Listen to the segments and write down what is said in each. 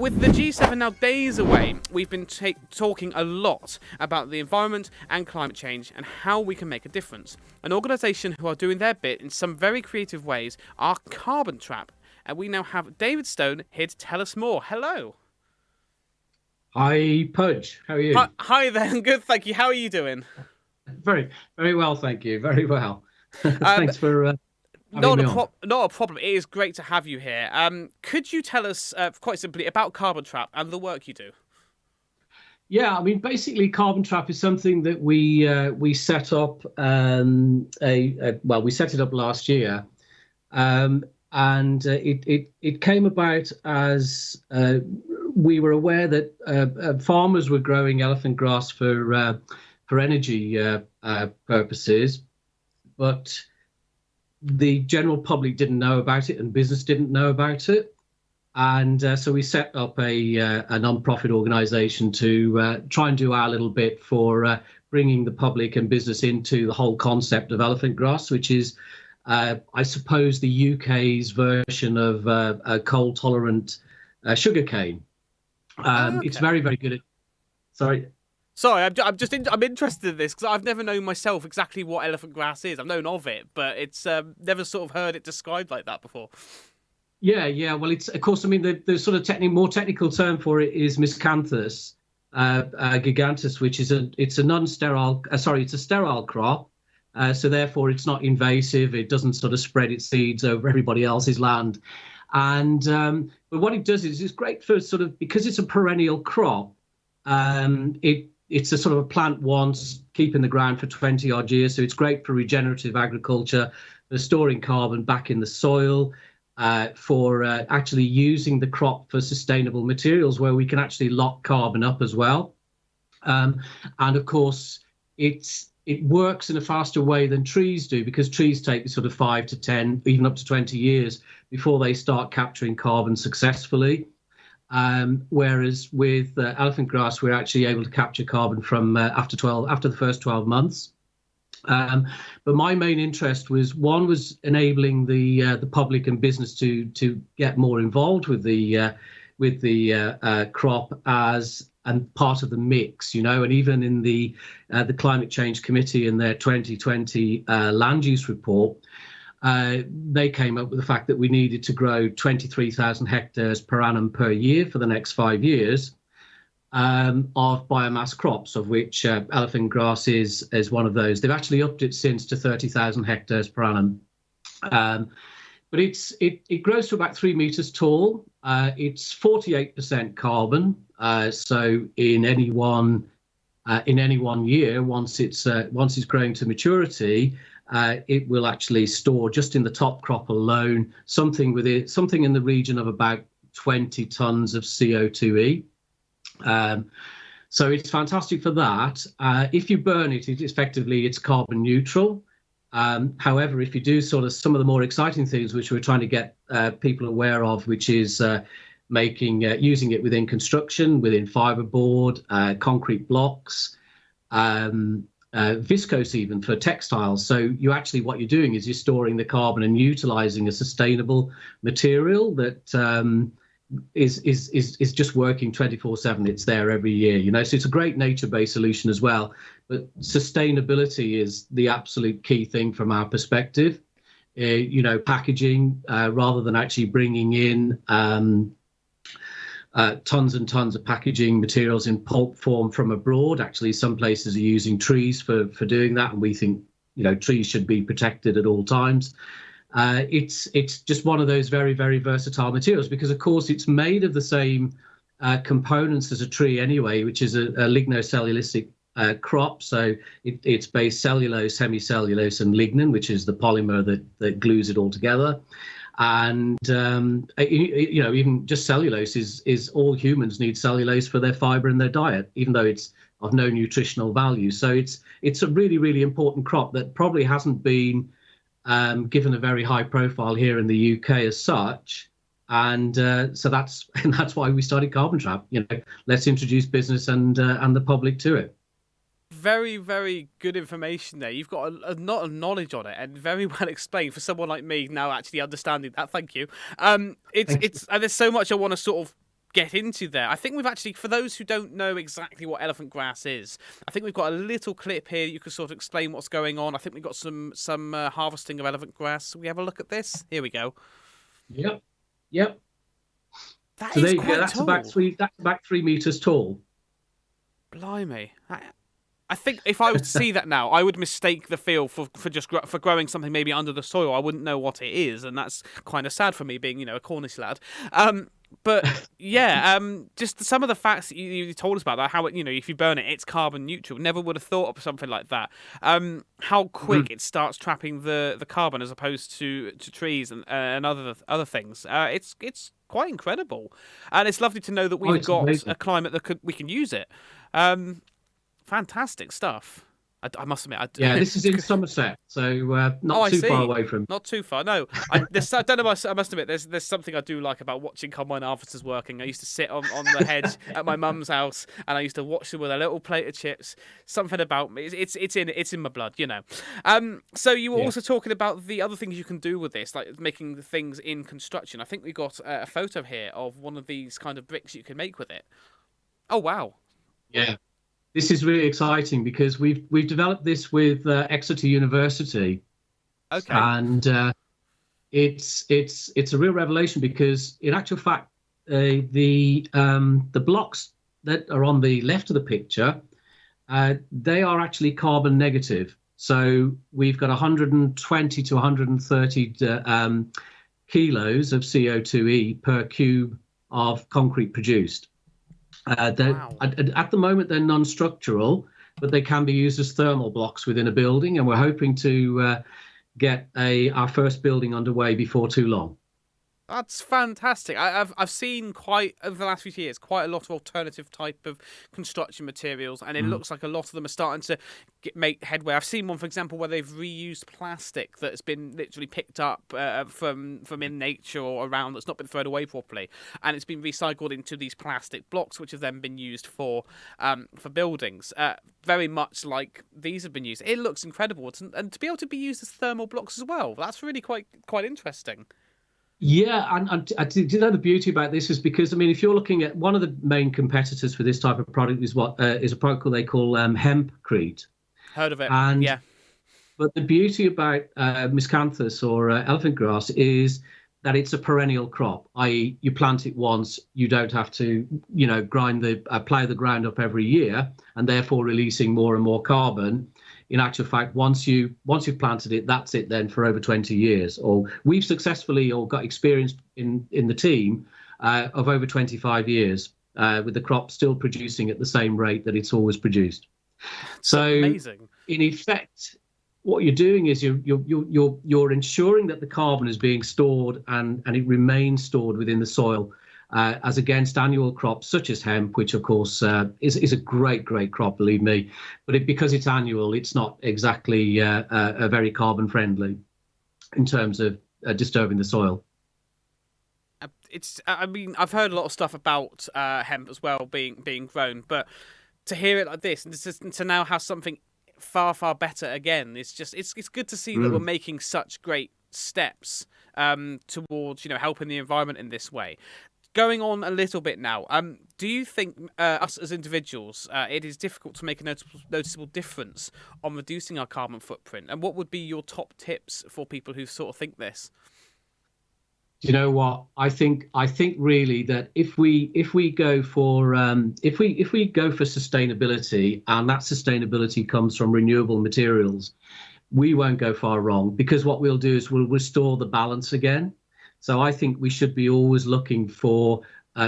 With the G7 now days away, we've been talking a lot about the environment and climate change and how we can make a difference. An organisation who are doing their bit in some very creative ways are Carbon Trap, and we now have David Stone here to tell us more. Hello. Hi, Pudge. How are you? Hi there. I'm good, thank you. How are you doing? Very, very well, thank you. Very well. Um, Thanks for having me on. not a problem. It is great to have you here. Could you tell us, quite simply, about Carbon Trap and the work you do? Yeah, I mean, basically, Carbon Trap is something that we set up. We set it up last year, and it came about as we were aware that farmers were growing elephant grass for energy purposes, but the general public didn't know about it and business didn't know about it. And so we set up a non-profit organization to try and do our little bit for bringing the public and business into the whole concept of elephant grass, which is, I suppose, the UK's version of a cold-tolerant sugarcane. Okay. It's very, very good at... Sorry. Sorry, I'm interested in this because I've never known myself exactly what elephant grass is. I've known of it, but it's never sort of heard it described like that before. Yeah. Well, it's of course. I mean, the sort of more technical term for it is Miscanthus gigantus, which is it's a non-sterile. It's a sterile crop. So therefore, it's not invasive. It doesn't sort of spread its seeds over everybody else's land. And but what it does is it's great for sort of, because it's a perennial crop. It's a sort of a plant once, keep in the ground for 20 odd years. So it's great for regenerative agriculture, for storing carbon back in the soil, for actually using the crop for sustainable materials where we can actually lock carbon up as well. And of course, it works in a faster way than trees do, because trees take sort of 5 to 10, even up to 20 years before they start capturing carbon successfully. Whereas with elephant grass, we're actually able to capture carbon from after the first 12 months. But my main interest was enabling the public and business to get more involved with the crop as and part of the mix, and even in the Climate Change Committee in their 2020 land use report. They came up with the fact that we needed to grow 23,000 hectares per annum per year for the next 5 years of biomass crops, of which elephant grass is one of those. They've actually upped it since to 30,000 hectares per annum. But it grows to about 3 meters tall. It's 48% carbon. So in any one year, once it's growing to maturity, it will actually store, just in the top crop alone, something in the region of about 20 tons of CO2e. So it's fantastic for that. If you burn it, it's carbon neutral. However, if you do sort of some of the more exciting things, which we're trying to get people aware of, which is using it within construction, within fiberboard, concrete blocks, viscose, even for textiles. So what you're doing is you're storing the carbon and utilizing a sustainable material that is just working 24/7. It's there every year, so it's a great nature-based solution as well. But sustainability is the absolute key thing from our perspective. Packaging, rather than actually bringing in tons and tons of packaging materials in pulp form from abroad. Actually, some places are using trees for doing that, and we think trees should be protected at all times. It's just one of those very, very versatile materials, because of course it's made of the same components as a tree anyway, which is a lignocellulosic crop. So it's based cellulose, hemicellulose, and lignin, which is the polymer that glues it all together. And even just cellulose is all humans need cellulose for their fiber in their diet, even though it's of no nutritional value. So it's a really, really important crop that probably hasn't been given a very high profile here in the UK as such. And so that's why we started Carbon Trap. Let's introduce business and the public to it. Very, very good information there. You've got a lot of knowledge on it, and very well explained for someone like me now actually understanding that. Thank you. And there's so much I want to sort of get into there. I think we've actually, for those who don't know exactly what elephant grass is, I think we've got a little clip here. You can sort of explain what's going on. I think we've got some harvesting of elephant grass. Can we have a look at this? Here we go. Yep. That So is there you go. quite That's tall. about 3 meters tall. Blimey. I think if I would see that now, I would mistake the field for growing something maybe under the soil. I wouldn't know what it is, and that's kind of sad for me, being a Cornish lad. But yeah, just some of the facts that you told us about that, how if you burn it, it's carbon neutral. Never would have thought of something like that. How quick it starts trapping the carbon as opposed to trees and other things. It's quite incredible, and it's lovely to know that we've got amazing. a climate that we can use it. Fantastic stuff. I must admit. Yeah, this is in Somerset, so not too far away from. Not too far. No, I don't know. I must admit, there's something I do like about watching combine harvesters working. I used to sit on the hedge at my mum's house, and I used to watch them with a little plate of chips. Something about me, it's in my blood, So you were also talking about the other things you can do with this, like making the things in construction. I think we got a photo here of one of these kind of bricks you can make with it. Oh wow! Yeah. This is really exciting because we've developed this with Exeter University, Okay, and it's a real revelation because in actual fact the blocks that are on the left of the picture they are actually carbon negative. So we've got 120 to 130 kilos of CO2e per cube of concrete produced. wow. At the moment, they're non-structural, but they can be used as thermal blocks within a building, and we're hoping to get our first building underway before too long. That's fantastic. I've seen over the last few years quite a lot of alternative type of construction materials, and it looks like a lot of them are starting to make headway. I've seen one, for example, where they've reused plastic that's been literally picked up from in nature or around, that's not been thrown away properly, and it's been recycled into these plastic blocks, which have then been used for buildings. Very much like these have been used. It looks incredible, and to be able to be used as thermal blocks as well. That's really quite interesting. Yeah, and do you know the beauty about this is because, I mean, if you're looking at one of the main competitors for this type of product is a product they call hempcrete. Heard of it? And Yeah. But the beauty about miscanthus or elephant grass is that it's a perennial crop, i.e. you plant it once, you don't have to, plow the ground up every year, and therefore releasing more and more carbon. In actual fact, once you've planted it, that's it then for over 20 years. Or we've successfully got experience in the team of over 25 years with the crop still producing at the same rate that it's always produced. So amazing. In effect, what you're doing is you're ensuring that the carbon is being stored and it remains stored within the soil. As against annual crops such as hemp, which of course is a great crop, believe me, but because it's annual, it's not exactly a very carbon friendly in terms of disturbing the soil. I mean, I've heard a lot of stuff about hemp as well being grown, but to hear it like this and to now have something far better again, it's good to see that we're making such great steps towards helping the environment in this way. Going on a little bit now, do you think us as individuals, it is difficult to make a noticeable difference on reducing our carbon footprint? And what would be your top tips for people who sort of think this? Do you know what? I think really that if we go for if we go for sustainability, and that sustainability comes from renewable materials, we won't go far wrong, because what we'll do is we'll restore the balance again. So I think we should be always looking for,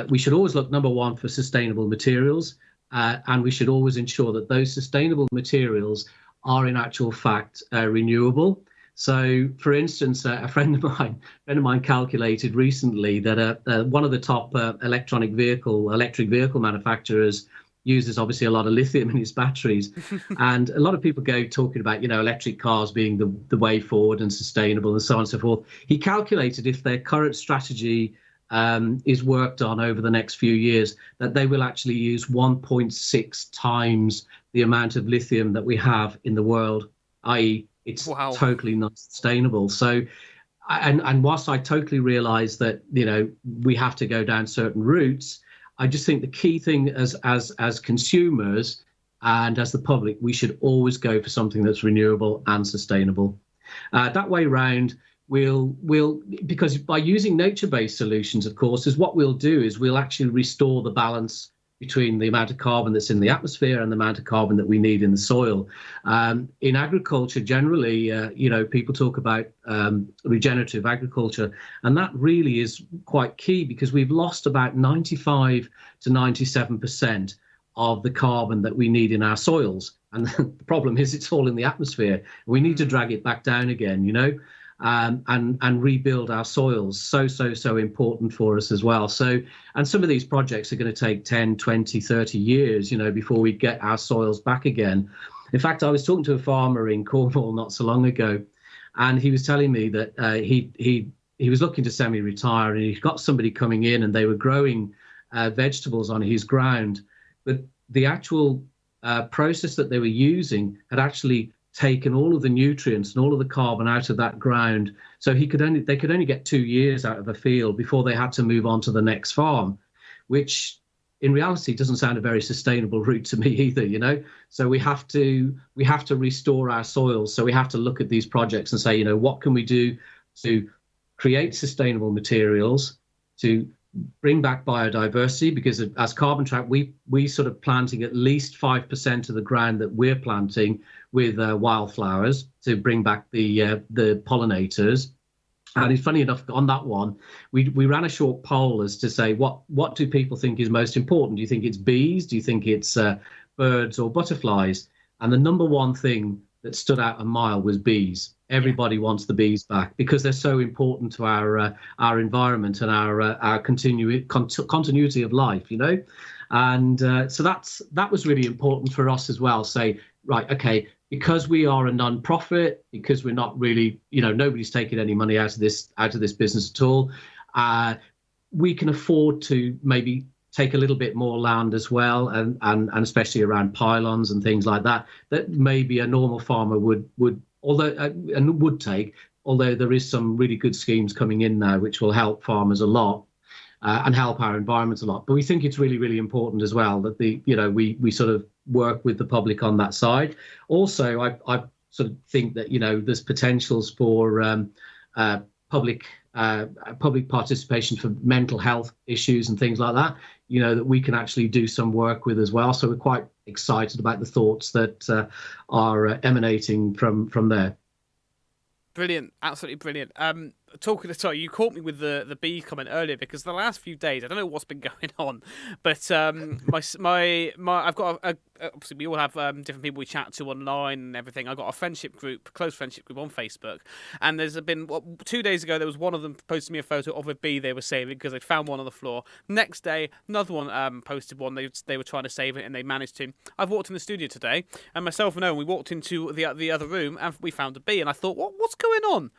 we should always look, number one, for sustainable materials, and we should always ensure that those sustainable materials are in actual fact renewable. So, for instance, a friend of mine calculated recently that one of the top electric vehicle manufacturers uses obviously a lot of lithium in its batteries. And a lot of people go talking about, electric cars being the way forward and sustainable and so on and so forth. He calculated if their current strategy is worked on over the next few years, that they will actually use 1.6 times the amount of lithium that we have in the world, i.e. it's totally not sustainable. So, and whilst I totally realize that, we have to go down certain routes, I just think the key thing as consumers and as the public, we should always go for something that's renewable and sustainable. That way round, we'll because by using nature-based solutions, of course, is what we'll do is we'll actually restore the balance between the amount of carbon that's in the atmosphere and the amount of carbon that we need in the soil. In agriculture, generally, people talk about regenerative agriculture, and that really is quite key because we've lost about 95 to 97% of the carbon that we need in our soils. And the problem is it's all in the atmosphere. We need to drag it back down again, and rebuild our soils. So important for us as well. So, and some of these projects are going to take 10, 20, 30 years, before we get our soils back again. In fact, I was talking to a farmer in Cornwall not so long ago, and he was telling me that he was looking to semi-retire, and he got somebody coming in and they were growing vegetables on his ground. But the actual process that they were using had actually taken all of the nutrients and all of the carbon out of that ground. So they could only get 2 years out of a field before they had to move on to the next farm, which in reality doesn't sound a very sustainable route to me either, So we have to restore our soils. So we have to look at these projects and say, what can we do to create sustainable materials, to bring back biodiversity, because as Carbon Trap, we sort of planting at least 5% of the ground that we're planting with wildflowers to bring back the pollinators. And it's funny enough, on that one, we ran a short poll as to say, what do people think is most important? Do you think it's bees? Do you think it's birds or butterflies? And the number one thing that stood out a mile was bees. Everybody wants the bees back because they're so important to our environment and our continuity of life, And so that was really important for us as well. Say, right, okay, because we are a non-profit, because we're not really, nobody's taking any money out of this business at all. We can afford to maybe take a little bit more land as well, and especially around pylons and things like that maybe a normal farmer would take, although there is some really good schemes coming in now which will help farmers a lot and help our environment a lot. But we think it's really, really important as well that we sort of work with the public on that side. Also, I sort of think that there's potentials for public participation for mental health issues and things like that, that we can actually do some work with as well. So we're quite excited about the thoughts that are emanating from there. Brilliant, absolutely brilliant. Sorry, you caught me with the bee comment earlier because the last few days I don't know what's been going on, but my I've got obviously we all have different people we chat to online and everything. I've got a close friendship group on Facebook, and there's been 2 days ago there was one of them posted me a photo of a bee they were saving because they'd found one on the floor. Next day another one posted one they were trying to save it and they managed to. I've walked in the studio today and myself and Owen, we walked into the other room and we found a bee, and I thought what's going on?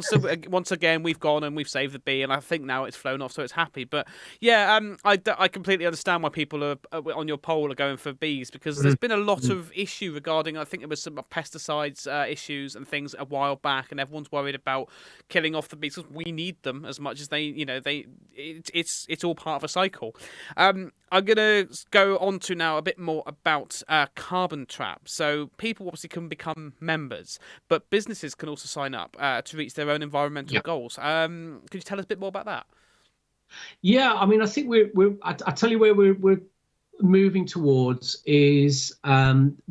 So once again, we've gone and we've saved the bee, and I think now it's flown off, so it's happy. But yeah, I completely understand why people are on your poll are going for bees, because there's been a lot of issue regarding, I think there was some pesticides issues and things a while back, and everyone's worried about killing off the bees because we need them as much as it's all part of a cycle. I'm going to go on to now a bit more about Carbon Trap. So people obviously can become members, but businesses can also sign up to reach their own environmental goals. Could you tell us a bit more about that? Yeah, I mean, I think I tell you where we're moving towards is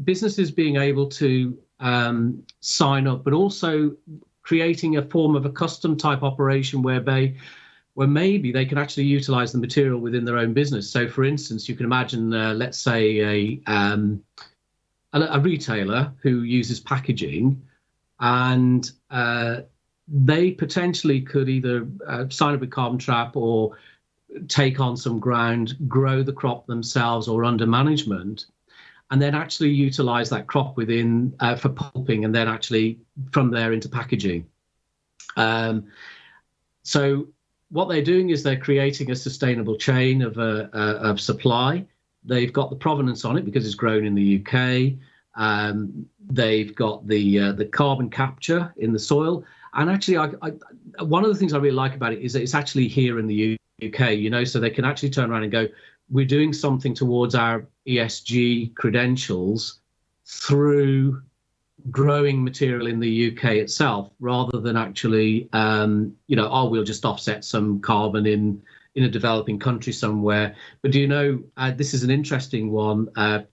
businesses being able to sign up, but also creating a form of a custom type operation where maybe they can actually utilize the material within their own business. So, for instance, you can imagine, let's say, a retailer who uses packaging, and they potentially could either sign up with Carbon Trap or take on some ground, grow the crop themselves or under management, and then actually utilize that crop within for pulping, and then actually from there into packaging. So what they're doing is they're creating a sustainable chain of supply. They've got the provenance on it because it's grown in the UK. They've got the carbon capture in the soil. And actually, one of the things I really like about it is that it's actually here in the UK, so they can actually turn around and go, we're doing something towards our ESG credentials through growing material in the UK itself, rather than actually, we'll just offset some carbon in a developing country somewhere. But this is an interesting one,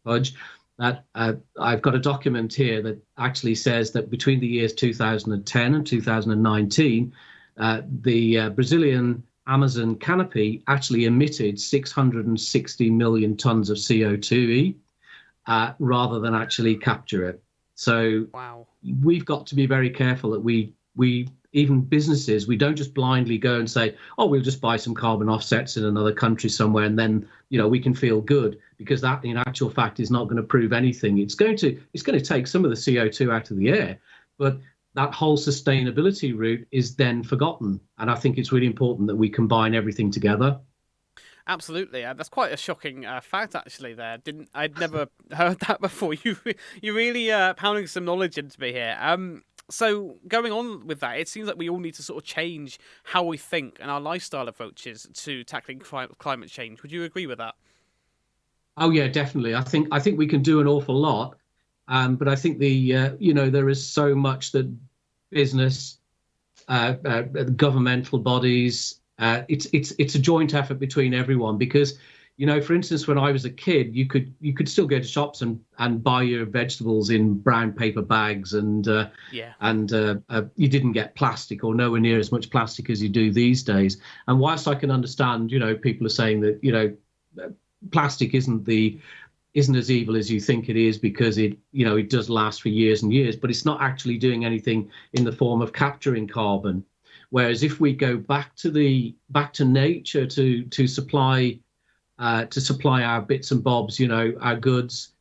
Pudge, that I've got a document here that actually says that between the years 2010 and 2019, the Brazilian Amazon canopy actually emitted 660 million tons of CO2 rather than actually capture it. So wow. We've got to be very careful that we even businesses, we don't just blindly go and say, oh, we'll just buy some carbon offsets in another country somewhere, and then we can feel good, because that in actual fact is not going to prove anything. It's going to take some of the CO2 out of the air, but that whole sustainability route is then forgotten. And I think it's really important that we combine everything together. Absolutely, that's quite a shocking fact, actually. I'd never heard that before. You really pounding some knowledge into me here. So going on with that, it seems like we all need to sort of change how we think and our lifestyle approaches to tackling climate change. Would you agree with that? Oh yeah, definitely. I think we can do an awful lot, but I think there is so much that business, governmental bodies. It's a joint effort between everyone, because for instance, when I was a kid, you could still go to shops and buy your vegetables in brown paper bags, and you didn't get plastic, or nowhere near as much plastic as you do these days. And whilst I can understand, people are saying that plastic isn't as evil as you think it is, because it does last for years and years, but it's not actually doing anything in the form of capturing carbon. Whereas if we go back to nature to supply our bits and bobs, our goods,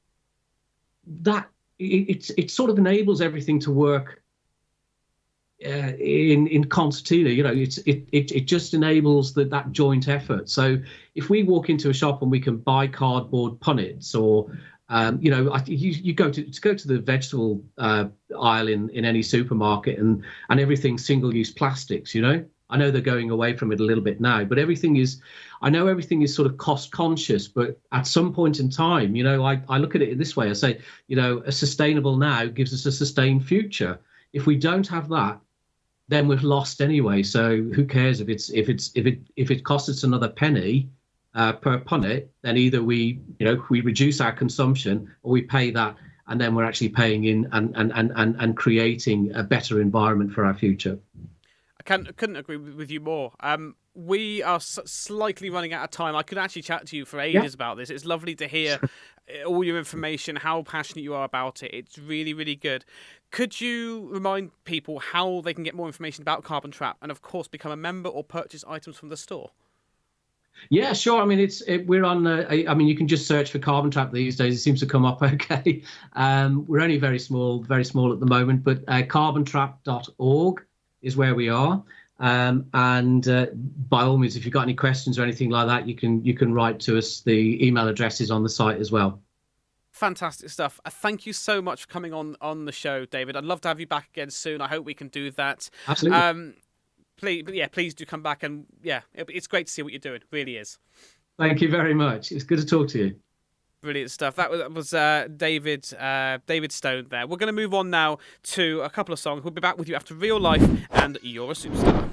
that it sort of enables everything to work in concertina. It just enables that joint effort. So if we walk into a shop and we can buy cardboard punnets, or you go to the vegetable aisle in any supermarket, and everything's single-use plastics. I know they're going away from it a little bit now, but everything is sort of cost conscious. But at some point in time, I look at it this way. I say, a sustainable now gives us a sustained future. If we don't have that, then we've lost anyway. So who cares if it costs us another penny per punnet? Then either we reduce our consumption, or we pay that, and then we're actually paying in and creating a better environment for our future. I couldn't agree with you more. We are slightly running out of time. I could actually chat to you for ages about this. It's lovely to hear all your information, how passionate you are about it. It's really, really good. Could you remind people how they can get more information about Carbon Trap, and of course become a member or purchase items from the store? Yeah, sure. I mean, we're on. You can just search for Carbon Trap these days. It seems to come up okay. We're only very small at the moment, but carbontrap.org is where we are. And by all means, if you've got any questions or anything like that, you can write to us. The email address is on the site as well. Fantastic stuff. Thank you so much for coming on the show, David. I'd love to have you back again soon. I hope we can do that. Absolutely. Please do come back, and it's great to see what you're doing. It really is. Thank you very much. It's good to talk to you. Brilliant stuff. That was David Stone there. We're going to move on now to a couple of songs. We'll be back with you after Real Life and You're a Superstar.